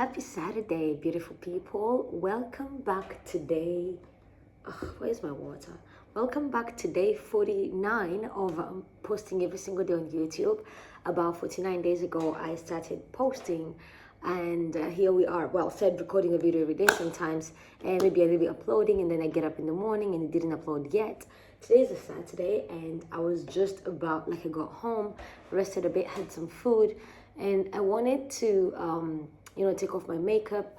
Happy Saturday, beautiful people. Welcome back today. Where's my water? Welcome back to day 49 of posting every single day on YouTube. About 49 days ago, I started posting, and here we are. Well, said recording a video every day sometimes, and maybe I will be uploading, and then I get up in the morning and it didn't upload yet. Today is a Saturday, and I was just about I got home, rested a bit, had some food, and I wanted to take off my makeup,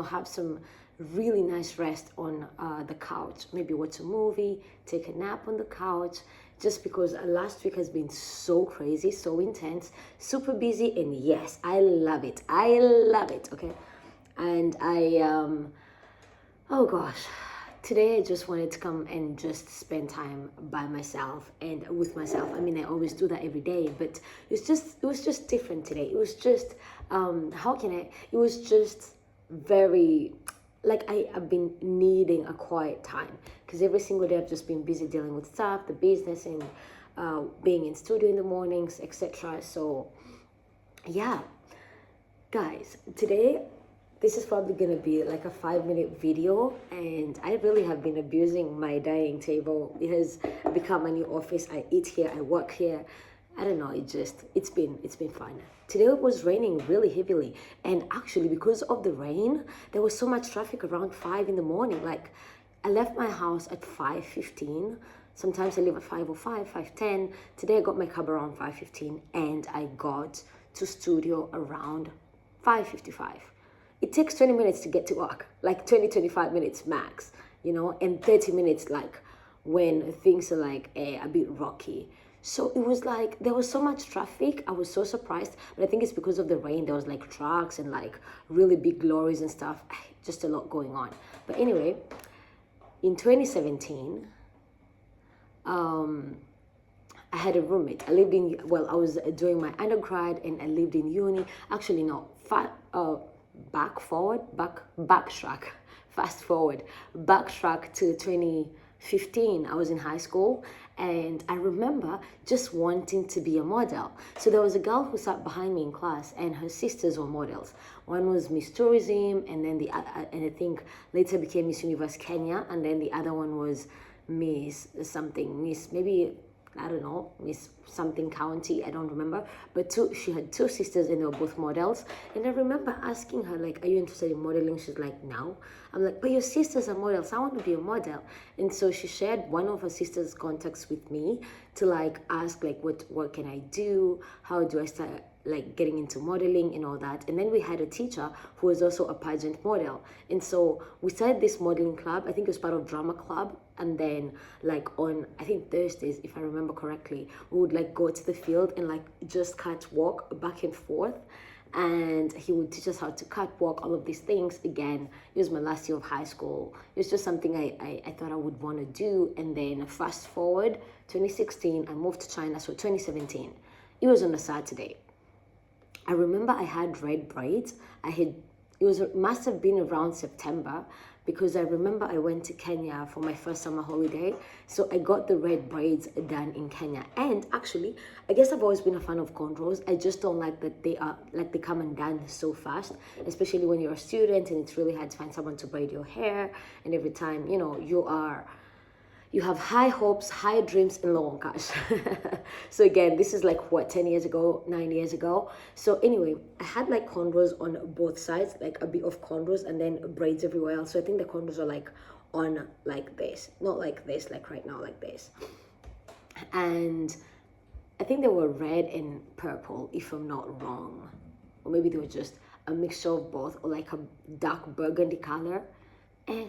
have some really nice rest on the couch, maybe watch a movie, take a nap on the couch, just because last week has been so crazy, so intense, super busy, and yes, I love it, okay? And oh gosh, today I just wanted to come and just spend time by myself and with myself. I mean, I always do that every day, but it was just different today. It was just it was just very, I've been needing a quiet time, because every single day I've just been busy dealing with stuff, the business, and being in studio in the mornings, etc. So yeah, guys, today this is probably gonna be like a 5-minute video, and I really have been abusing my dining table. It has become my new office. I eat here, I work here. I don't know, it's been fun. Today it was raining really heavily, and actually because of the rain, there was so much traffic around 5 in the morning. Like, I left my house at 5:15. Sometimes I leave at 5:05, 5:10. Today I got my cab around 5:15, and I got to studio around 5:55. It takes 20 minutes to get to work, like 25 minutes max, and 30 minutes like when things are a bit rocky. So it was like there was so much traffic. I was so surprised, but I think it's because of the rain. There was like trucks and like really big lorries and stuff. Just a lot going on. But anyway, in 2017, I had a roommate. I was doing my undergrad, and I lived in uni. Actually, no, backtrack to 2015. I was in high school, and I remember just wanting to be a model. So there was a girl who sat behind me in class, and her sisters were models. One was Miss Tourism, and then and I think later became Miss Universe Kenya, and then the other one was Miss something, Miss maybe, I don't know, Miss something county, I don't remember. But she had two sisters, and they were both models. And I remember asking her, like, are you interested in modeling? She's like, no. I'm like, but your sisters are models, I want to be a model. And so she shared one of her sister's contacts with me to ask what can I do? How do I start getting into modeling and all that? And then we had a teacher who was also a pageant model, and so we started this modeling club. I think it was part of drama club. And then on, I think Thursdays, if I remember correctly, we would go to the field and just catwalk back and forth, and he would teach us how to catwalk, all of these things. Again, it was my last year of high school. It was just something I thought I would want to do. And then fast forward 2016, I moved to China. So 2017, it was on a Saturday. I remember I had red braids. Must have been around September, because I remember I went to Kenya for my first summer holiday. So I got the red braids done in Kenya. And actually, I guess I've always been a fan of cornrows. I just don't like that they come undone so fast, especially when you're a student and it's really hard to find someone to braid your hair. And every time, you have high hopes, high dreams, and low on cash. So again, this is 10 years ago, 9 years ago. So anyway, I had cornrows on both sides, a bit of cornrows and then braids everywhere else. So I think the cornrows are on this, not like this, right now, like this. And I think they were red and purple, if I'm not wrong. Or maybe they were just a mixture of both, or a dark burgundy color,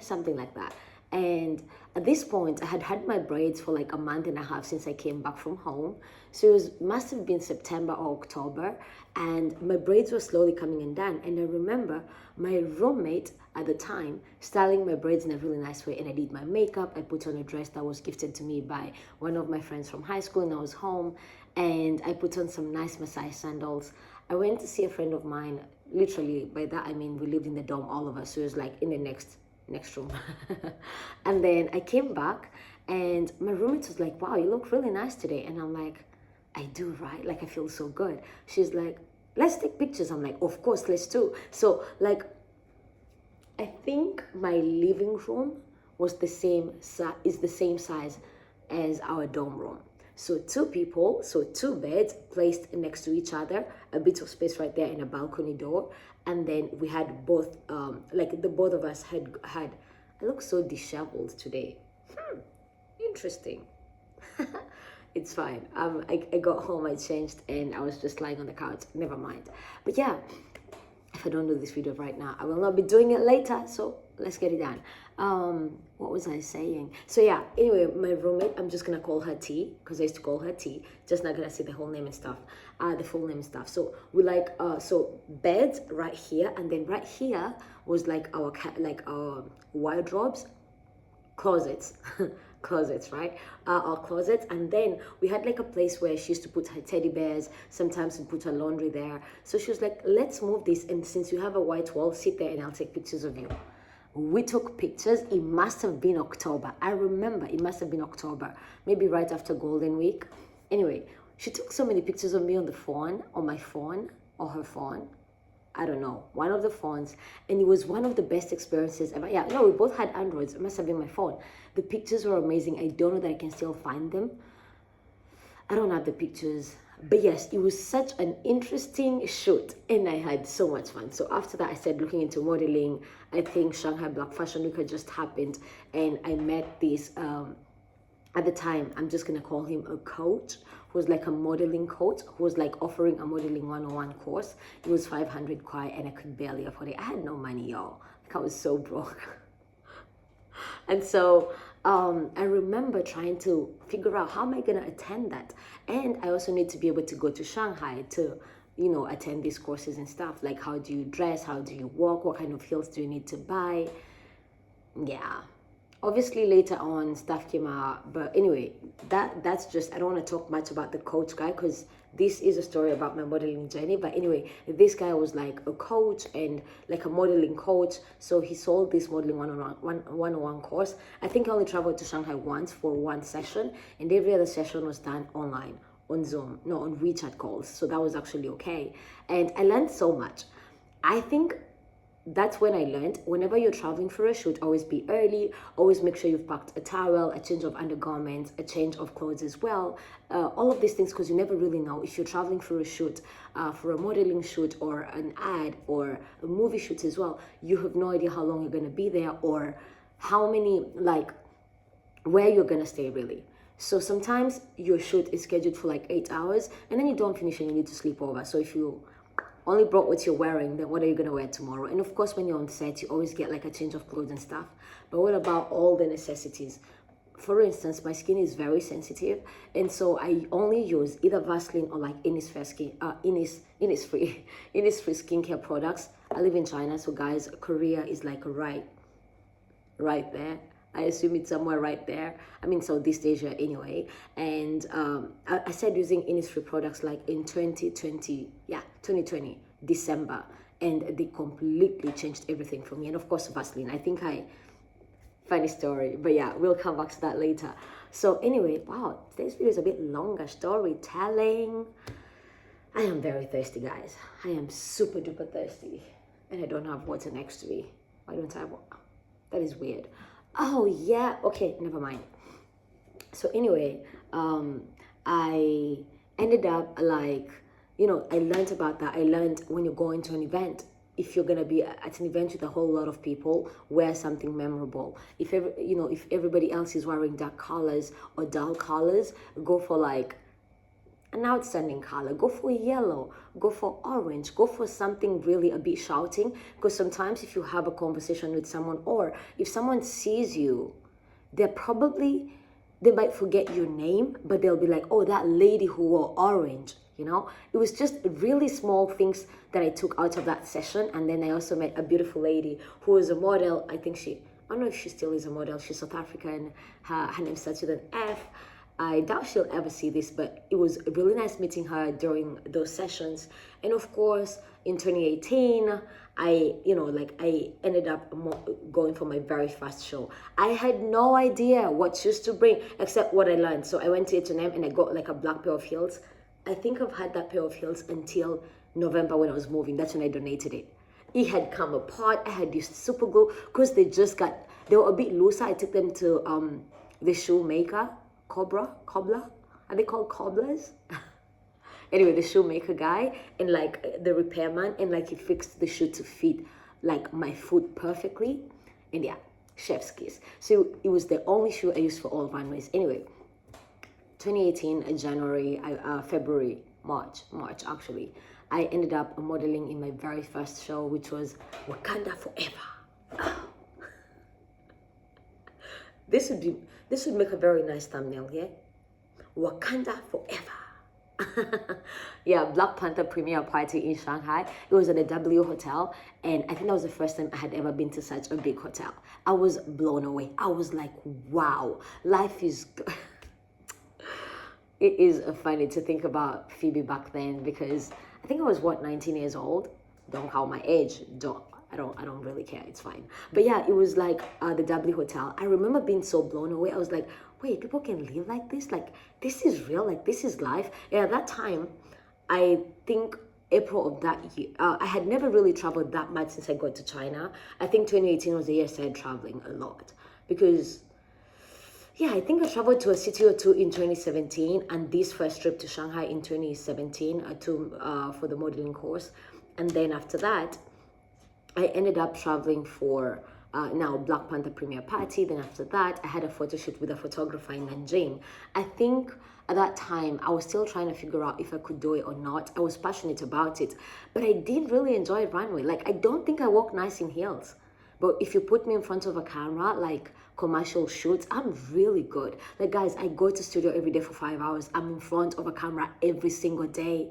something like that. And at this point, I had had my braids for a month and a half since I came back from home. So must have been September or October, and my braids were slowly coming undone. And I remember my roommate at the time styling my braids in a really nice way, and I did my makeup. I put on a dress that was gifted to me by one of my friends from high school, and I was home, and I put on some nice Maasai sandals. I went to see a friend of mine. Literally, by that I mean we lived in the dorm, all of us. So it was in the next room. And then I came back, and my roommate was like, wow, you look really nice today. And I'm like, I do, right? I feel so good. She's like, let's take pictures. I'm like, of course, let's do. So like, I think my living room was is the same size as our dorm room. So two people, so two beds placed next to each other, a bit of space right there and a balcony door. And then we had both, like the both of us had, I look so disheveled today. Interesting. It's fine. I got home, I changed, and I was just lying on the couch. Never mind. But yeah, if I don't do this video right now, I will not be doing it later. So let's get it done. What was I saying? So yeah, anyway, my roommate, I'm just gonna call her T, because I used to call her T, just not gonna say the whole name and stuff, the full name and stuff. So we like, so beds right here, and then right here was like our wardrobes, closets. Closets, right? Our closets. And then we had like a place where she used to put her teddy bears. Sometimes we put her laundry there. So she was like, let's move this, and since you have a white wall, sit there and I'll take pictures of you. We took pictures. It must have been October. I remember it must have been October, maybe right after Golden Week. Anyway, she took so many pictures of me on the phone, on my phone, or her phone, I don't know, one of the phones, and it was one of the best experiences ever. Yeah, no, we both had Androids. It must have been my phone. The pictures were amazing. I don't know that I can still find them. I don't have the pictures, but yes, it was such an interesting shoot, and I had so much fun. So after that, I started looking into modeling. I think Shanghai Black Fashion Week had just happened, and I met this, at the time, I'm just gonna call him a coach, who was like a modeling coach, who was like offering a modeling 101 course. It was 500 kwai, and I could barely afford it. I had no money, y'all. Like, I was so broke. And so I remember trying to figure out, how am I gonna attend that? And I also need to be able to go to Shanghai to, you know, attend these courses and stuff. Like, how do you dress? How do you walk? What kind of heels do you need to buy? Yeah. Obviously later on stuff came out, but anyway, that's just, I don't want to talk much about the coach guy, because this is a story about my modeling journey. But anyway, this guy was like a coach and like a modeling coach, so he sold this modeling 101 course. I think I only traveled to Shanghai once for one session, and every other session was done online, on Zoom, no, on WeChat calls. So that was actually okay, and I learned so much. I think that's when I learned, whenever you're traveling for a shoot, always be early, always make sure you've packed a towel, a change of undergarments, a change of clothes as well. All of these things, because you never really know if you're traveling for a shoot, for a modeling shoot or an ad or a movie shoot as well. You have no idea how long you're going to be there, or how many, like, where you're going to stay really. So sometimes your shoot is scheduled for like 8 hours, and then you don't finish and you need to sleep over. So if you only brought what you're wearing, then what are you gonna wear tomorrow? And of course, when you're on set, you always get like a change of clothes and stuff. But what about all the necessities? For instance, my skin is very sensitive, and so I only use either Vaseline or like Innisfree skincare products. I live in China, so guys, Korea is like right there. I assume it's somewhere right there. I mean, Southeast Asia anyway. And I started using Innisfree products like in 2020, December. And they completely changed everything for me. And of course, Vaseline. Funny story. But yeah, we'll come back to that later. So anyway, wow, today's video is a bit longer. Storytelling. I am very thirsty, guys. I am super duper thirsty. And I don't have water next to me. Why don't I have water? That is weird. Oh yeah, okay, never mind. So anyway, I ended up like, you know, I learned about that. I learned when you're going to an event, if you're gonna be at an event with a whole lot of people, wear something memorable. If everybody else is wearing dark colors or dull colors, go for like an outstanding color. Go for yellow, go for orange, go for something really a bit shouting, because sometimes if you have a conversation with someone, or if someone sees you, they might forget your name, but they'll be like, oh, that lady who wore orange, you know. It was just really small things that I took out of that session. And then I also met a beautiful lady who was a model. I don't know if she still is a model. She's South African. Her name starts with an F. I doubt she'll ever see this, but it was really nice meeting her during those sessions. And of course, in 2018, I ended up going for my very first show. I had no idea what shoes to bring, except what I learned. So I went to H&M and I got like a black pair of heels. I think I've had that pair of heels until November when I was moving. That's when I donated it. It had come apart. I had used super glue because they were a bit looser. I took them to the shoemaker, cobbler. Are they called cobblers? Anyway, the shoemaker guy and like the repairman, and like he fixed the shoe to fit like my foot perfectly. And yeah, chef's kiss. So it was the only shoe I used for all runways. Anyway, 2018 January, February, March actually, I ended up modeling in my very first show, which was Wakanda Forever. This would make a very nice thumbnail, yeah? Wakanda Forever. Yeah, Black Panther premiere party in Shanghai. It was at the W Hotel, and I think that was the first time I had ever been to such a big hotel. I was blown away. I was like, wow, life is good. It is funny to think about Phoebe back then, because I think I was 19 years old. Don't count my age. I don't really care. It's fine. But yeah, it was like the W Hotel. I remember being so blown away. I was like, wait, people can live like this? Like, this is real? Like, this is life? Yeah, at that time, I think April of that year, I had never really traveled that much since I got to China. I think 2018 was the year I started traveling a lot, because yeah, I think I traveled to a city or two in 2017, and this first trip to Shanghai in 2017 for the modeling course. And then after that, I ended up traveling for now Black Panther premiere party. Then after that, I had a photo shoot with a photographer in Nanjing. I think at that time, I was still trying to figure out if I could do it or not. I was passionate about it, but I did really enjoy runway. Like, I don't think I walk nice in heels. But if you put me in front of a camera, like commercial shoots, I'm really good. Like, guys, I go to studio every day for 5 hours. I'm in front of a camera every single day.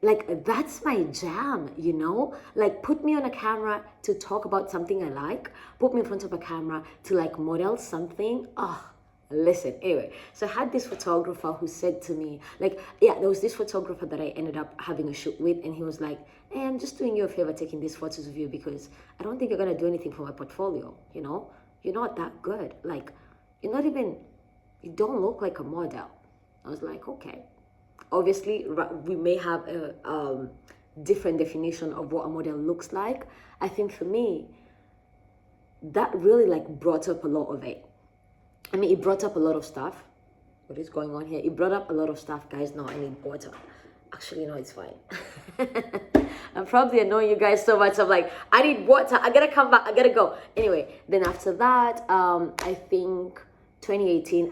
Like, that's my jam, you know? Like, put me on a camera to talk about something I like. Put me in front of a camera to like model something. Oh, listen. Anyway, so I had this photographer who said to me, like, yeah, there was this photographer that I ended up having a shoot with, and he was like, hey, I'm just doing you a favor taking these photos of you, because I don't think you're gonna do anything for my portfolio, you know? You're not that good. Like, you don't look like a model. I was like, okay. Obviously, we may have a different definition of what a model looks like. I think for me, that really like brought up a lot of it. I mean, it brought up a lot of stuff. What is going on here? It brought up a lot of stuff, guys. No, I need water. Actually, no, it's fine. I'm probably annoying you guys so much. I'm like, I need water. I gotta come back. I gotta go. Anyway, then after that, I think 2018,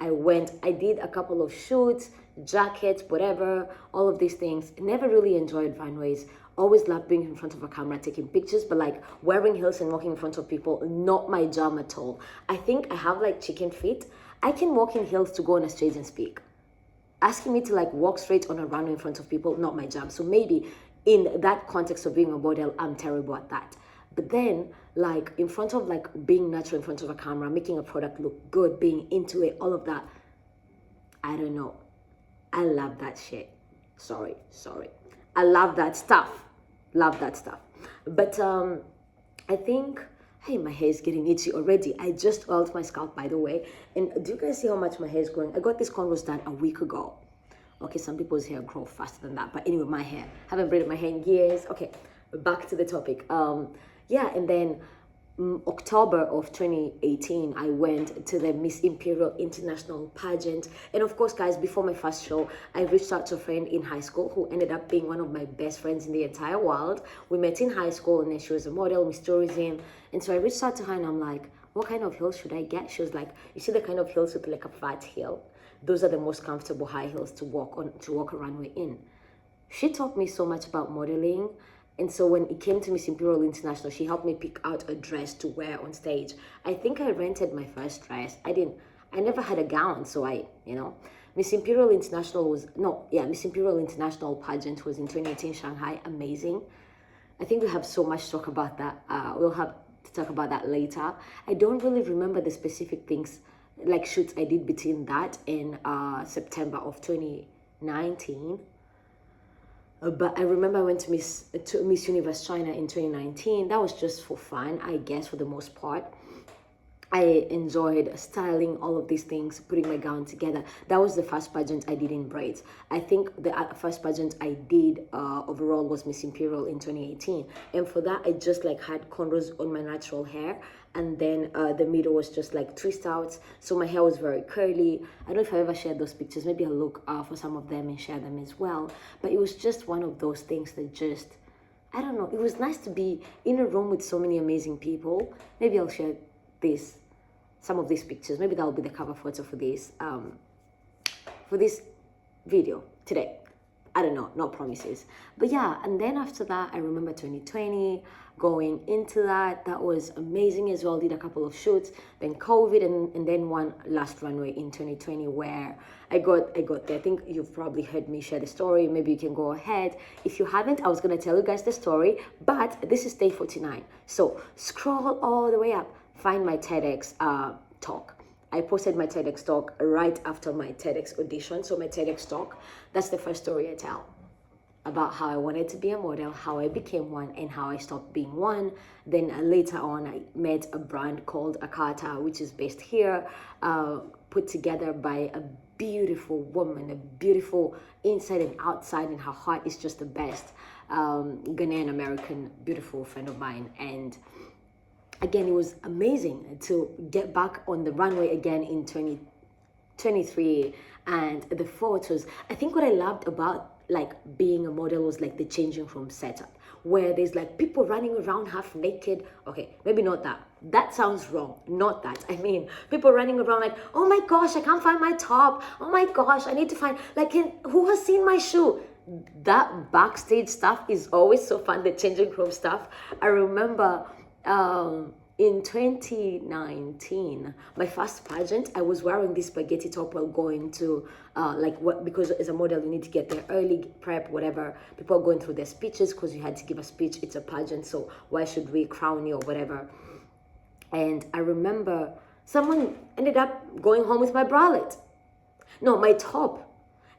I did a couple of shoots, jackets, whatever, all of these things. Never really enjoyed runways. Always loved being in front of a camera, taking pictures, but like wearing heels and walking in front of people, not my jam at all. I think I have like chicken feet. I can walk in heels to go on a stage and speak. Asking me to like walk straight on a runway in front of people, not my jam. So maybe in that context of being a model, I'm terrible at that. But then like in front of like being natural in front of a camera, making a product look good, being into it, all of that, I don't know. I love that shit. Sorry. I love that stuff. But I think, hey, my hair is getting itchy already. I just oiled my scalp, by the way. And do you guys see how much my hair is growing? I got this cornrows done a week ago. Okay, some people's hair grow faster than that. But anyway, my hair. Haven't braided my hair in years. Okay, back to the topic. Yeah, and then October of 2018, I went to the Miss Imperial International pageant. And of course, guys, before my first show, I reached out to a friend in high school who ended up being one of my best friends in the entire world. We met in high school, and then she was a model, Miss Tourism. And so I reached out to her, and I'm like, what kind of heels should I get? She was like, you see the kind of heels with like a flat heel? Those are the most comfortable high heels to walk a runway in. She taught me so much about modeling. And so when it came to Miss Imperial International, she helped me pick out a dress to wear on stage. I think I rented my first dress. I never had a gown, so Miss Imperial International Miss Imperial International pageant was in 2018 Shanghai. Amazing. I think we have so much to talk about that. We'll have to talk about that later. I don't really remember the specific things, like shoots I did between that and September of 2019. But I remember I went to Miss Universe China in 2019. That was just for fun, I guess, for the most part. I enjoyed styling all of these things, putting my gown together. That was the first pageant I did in braids. I think the first pageant I did overall was Miss Imperial in 2018. And for that, I just like had cornrows on my natural hair. And then the middle was just like twist outs. So my hair was very curly. I don't know if I ever shared those pictures. Maybe I'll look for some of them and share them as well. But it was just one of those things that just, I don't know, it was nice to be in a room with so many amazing people. Maybe I'll share this, some of these pictures. Maybe that'll be the cover photo for this video today. I don't know, no promises. But yeah, and then after that, I remember 2020 going into that was amazing as well. Did a couple of shoots, then COVID, and then one last runway in 2020 where I got there. I think you've probably heard me share the story. Maybe you can go ahead. If you haven't, I was gonna tell you guys the story, but this is day 49. So scroll all the way up, find my TEDx talk. I posted my TEDx talk right after my TEDx audition. So my TEDx talk, that's the first story I tell about how I wanted to be a model, how I became one, and how I stopped being one. Then later on, I met a brand called Akata, which is based here, put together by a beautiful woman, a beautiful inside and outside, and her heart is just the best. Ghanaian American, beautiful friend of mine. And again, it was amazing to get back on the runway again in 2023. And the photos, I think what I loved about like being a model was like the changing room setup, where there's like people running around half naked. Okay, maybe not that. That sounds wrong. Not that. I mean, people running around like, oh my gosh, I can't find my top. Oh my gosh, I need to find, like, who has seen my shoe? That backstage stuff is always so fun, the changing room stuff. I remember in 2019, my first pageant, I was wearing this spaghetti top while going to because as a model you need to get there early, prep, whatever. People are going through their speeches because you had to give a speech. It's a pageant, so why should we crown you or whatever? And I remember someone ended up going home with my bralette. No, my top.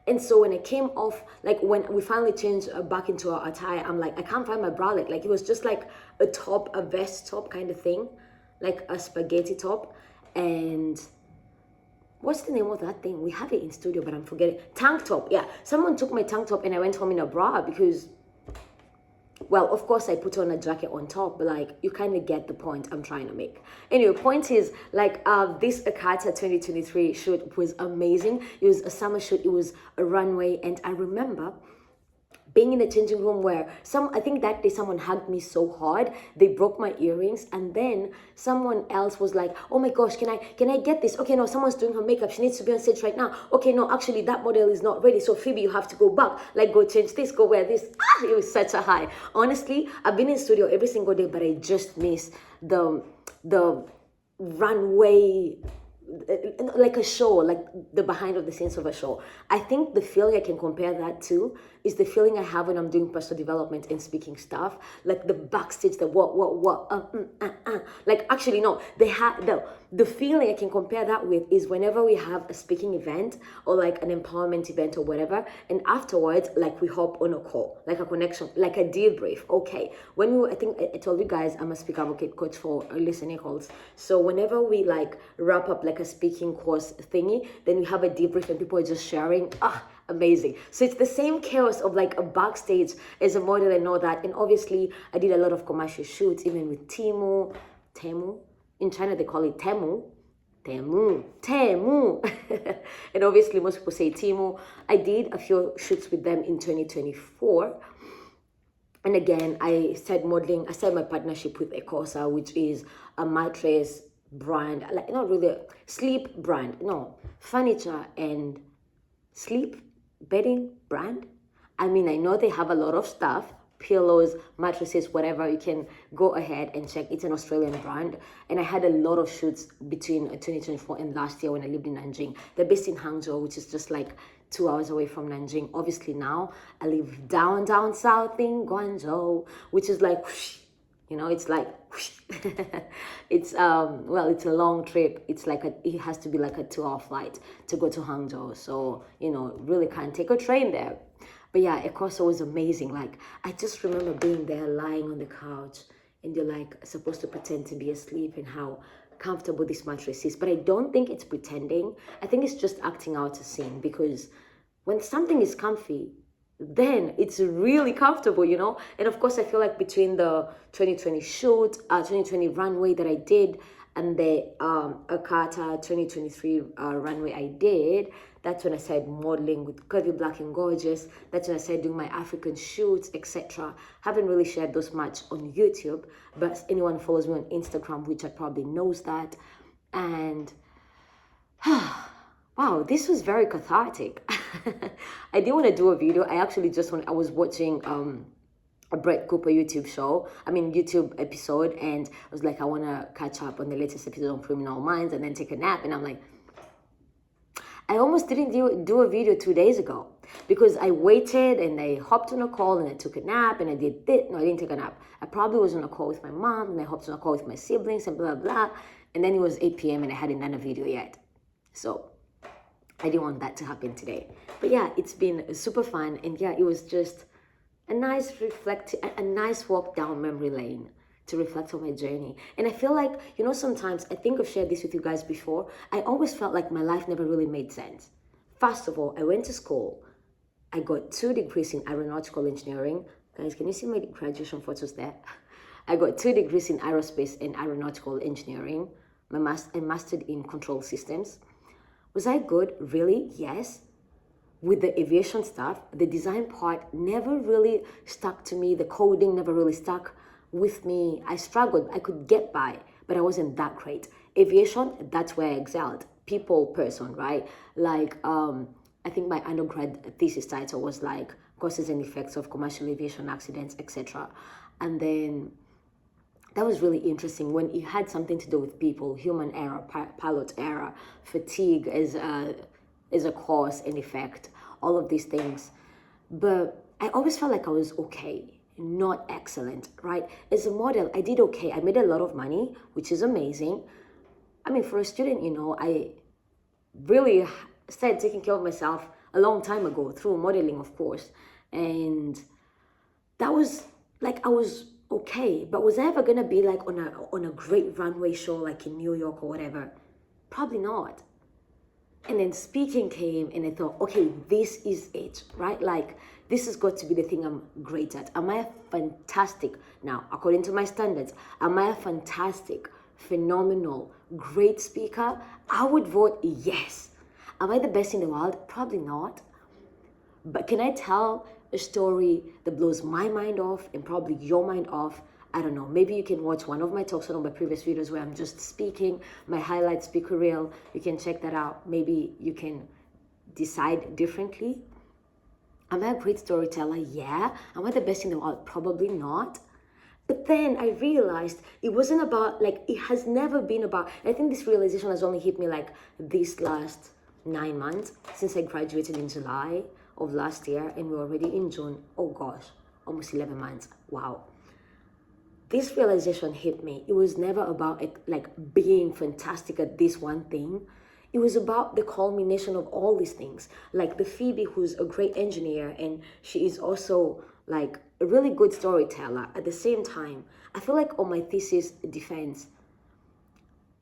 And so when I came off, like when we finally changed back into our attire, I'm like, I can't find my bralette. Like it was just like a top, a vest top kind of thing, like a spaghetti top. And what's the name of that thing? We have it in studio, but I'm forgetting. Tank top, yeah. Someone took my tank top and I went home in a bra because, well, of course I put on a jacket on top, but like you kind of get the point I'm trying to make. Anyway, point is like this Akata 2023 shoot was amazing. It was a summer shoot, it was a runway, and I remember being in the changing room where I think that day someone hugged me so hard they broke my earrings, and then someone else was like, oh my gosh, can I get this? Okay, no, someone's doing her makeup, she needs to be on stage right now. Okay, no, actually that model is not ready, so Phoebe, you have to go back, like go change this, go wear this. It was such a high. Honestly, I've been in studio every single day, but I just miss the runway, like a show, like the behind of the scenes of a show. I think the feeling I can compare that to is the feeling I have when I'm doing personal development and speaking stuff, like the backstage, the like actually no, they have the feeling I can compare that with is whenever we have a speaking event or like an empowerment event or whatever, and afterwards like we hop on a call, like a connection, like a debrief. Okay, I think I told you guys I'm a speaker advocate coach for listening calls, so whenever we like wrap up like a speaking course thingy, then we have a debrief and people are just sharing. Amazing. So it's the same chaos of like a backstage as a model and all that. And obviously I did a lot of commercial shoots, even with Temu. In China they call it Temu. And obviously most people say Temu. I did a few shoots with them in 2024. And again, I started my partnership with Ecosa, which is a mattress brand, like not really a sleep brand, no, furniture and sleep bedding brand. I mean, I know they have a lot of stuff, pillows, mattresses, whatever. You can go ahead and check. It's an Australian brand, and I had a lot of shoots between 2024 and last year when I lived in Nanjing. They're based in Hangzhou, which is just like 2 hours away from Nanjing. Obviously now I live down south in Guangzhou, which is like whoosh, it's like it's it's a long trip. It's like it has to be like a 2-hour flight to go to Hangzhou, so really can't take a train there. But yeah, Ecosa was amazing. Like I just remember being there lying on the couch and you're like supposed to pretend to be asleep, and how comfortable this mattress is, but I don't think it's pretending. I think it's just acting out a scene, because when something is comfy, then it's really comfortable, you know? And of course, I feel like between the 2020 shoot, 2020 runway that I did, and the Akata 2023 runway I did, that's when I started modeling with Curvy Black and Gorgeous. That's when I started doing my African shoots, etc. Haven't really shared those much on YouTube, but anyone who follows me on Instagram, which I probably knows that. And wow, this was very cathartic. I didn't want to do a video. I was watching a Brett Cooper YouTube episode, and I was like, I want to catch up on the latest episode on Criminal Minds and then take a nap. And I'm like, I almost didn't do a video 2 days ago, because I waited and I hopped on a call and I took a nap and I did this. No, I didn't take a nap. I probably was on a call with my mom and I hopped on a call with my siblings and blah, blah. And then it was 8 p.m. and I hadn't done a video yet. So I didn't want that to happen today. But yeah, it's been super fun. And yeah, it was just a nice walk down memory lane to reflect on my journey. And I feel like, you know, sometimes, I think I've shared this with you guys before, I always felt like my life never really made sense. First of all, I went to school. I got 2 degrees in aeronautical engineering. Guys, can you see my graduation photos there? I got 2 degrees in aerospace and aeronautical engineering. I mastered in control systems. Was I good? Really? Yes. With the aviation stuff, the design part never really stuck to me. The coding never really stuck with me. I struggled. I could get by, but I wasn't that great. Aviation, that's where I excelled. People person, right? Like, I think my undergrad thesis title was like causes and effects of commercial aviation accidents, etc. And then that was really interesting when it had something to do with people, human error, pilot error, fatigue as a cause and effect, all of these things. But I always felt like I was okay, not excellent, right? As a model, I did okay. I made a lot of money, which is amazing. I mean, for a student, you know, I really started taking care of myself a long time ago through modeling, of course. And that was like, I was okay. But was I ever gonna be like on a great runway show like in New York or whatever? Probably not. And then speaking came and I thought, okay, this is it, right? Like, this has got to be the thing I'm great at. Am I a fantastic, now, according to my standards, am I a fantastic, phenomenal, great speaker? I would vote yes. Am I the best in the world? Probably not. But can I tell a story that blows my mind off and probably your mind off? I don't know, maybe you can watch one of my talks, one of my previous videos where I'm just speaking, my highlight speaker reel. You can check that out. Maybe you can decide differently. Am I a great storyteller? Yeah. Am I the best in the world? Probably not. But then I realized it wasn't about, like, it has never been about, I think this realization has only hit me like this last 9 months since I graduated in July of last year, and we're already in June. Oh gosh, almost 11 months. Wow. This realization hit me. It was never about like being fantastic at this one thing. It was about the culmination of all these things. Like the Phoebe, who's a great engineer, and she is also like a really good storyteller. At the same time, I feel like on my thesis defense,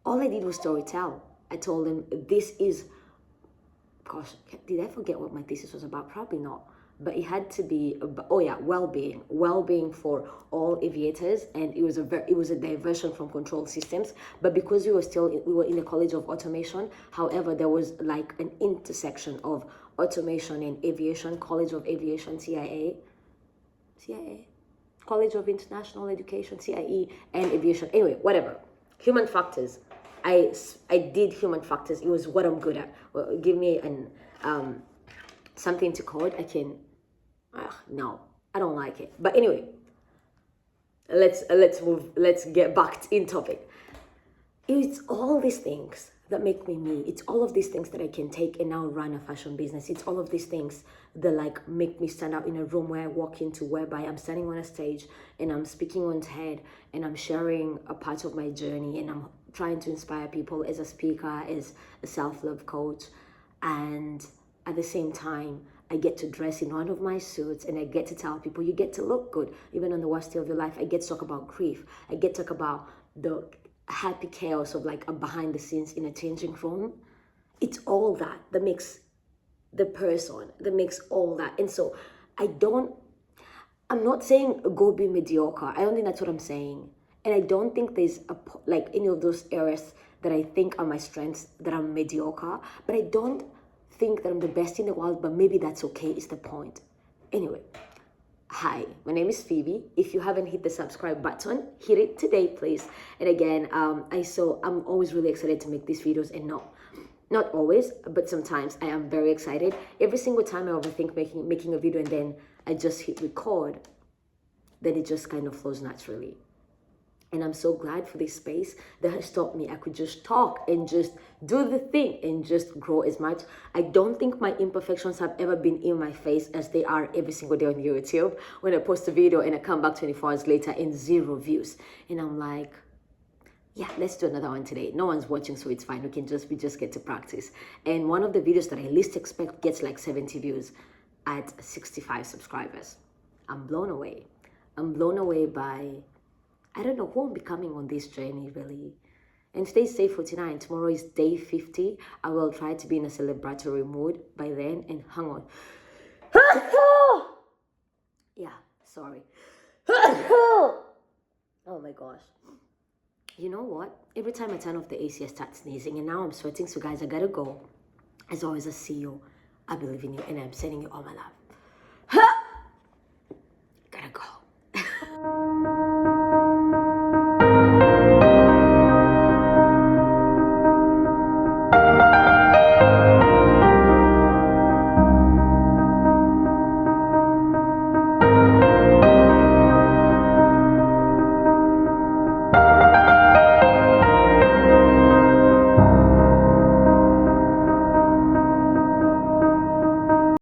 all I did was storytell. I told them this is, gosh, did I forget what my thesis was about? Probably not. But it had to be, oh yeah, well-being for all aviators, and it was a diversion from control systems. But because we were in the College of Automation, however, there was like an intersection of automation and aviation, College of Aviation, CIA, College of International Education, CIE, and aviation. Anyway, whatever. Human factors. I did human factors. It was what I'm good at. Well, give me something to code. I can. No, I don't like it. But anyway, let's move. Let's get back in topic. It's all these things that make me me. It's all of these things that I can take and now run a fashion business. It's all of these things that like make me stand out in a room where I walk into, whereby I'm standing on a stage and I'm speaking on TED and I'm sharing a part of my journey and I'm trying to inspire people as a speaker, as a self-love coach. And at the same time, I get to dress in one of my suits and I get to tell people, you get to look good, even on the worst day of your life. I get to talk about grief. I get to talk about the happy chaos of like a behind the scenes in a changing room. It's all that makes the person, that makes all that. And so I'm not saying go be mediocre. I don't think that's what I'm saying. And I don't think there's like any of those areas that I think are my strengths that I'm mediocre. But I don't think that I'm the best in the world, but maybe that's okay, is the point. Anyway, hi, my name is Phoebe. If you haven't hit the subscribe button, hit it today, please. And again, I'm always really excited to make these videos, and not always, but sometimes I am very excited. Every single time I overthink making a video and then I just hit record, then it just kind of flows naturally. And I'm so glad for this space that has taught me I could just talk and just do the thing and just grow as much. I don't think my imperfections have ever been in my face as they are every single day on YouTube when I post a video and I come back 24 hours later and 0 views. And I'm like, yeah, let's do another one today. No one's watching, so it's fine. We just get to practice. And one of the videos that I least expect gets like 70 views at 65 subscribers. I'm blown away. I'm blown away by, I don't know who I'm becoming on this journey, really. And today's day 49. Tomorrow is day 50. I will try to be in a celebratory mood by then. And hang on. Yeah, sorry. Oh my gosh. You know what? Every time I turn off the AC, I start sneezing, and now I'm sweating. So guys, I gotta go. As always, I see you. I believe in you, and I'm sending you all my love.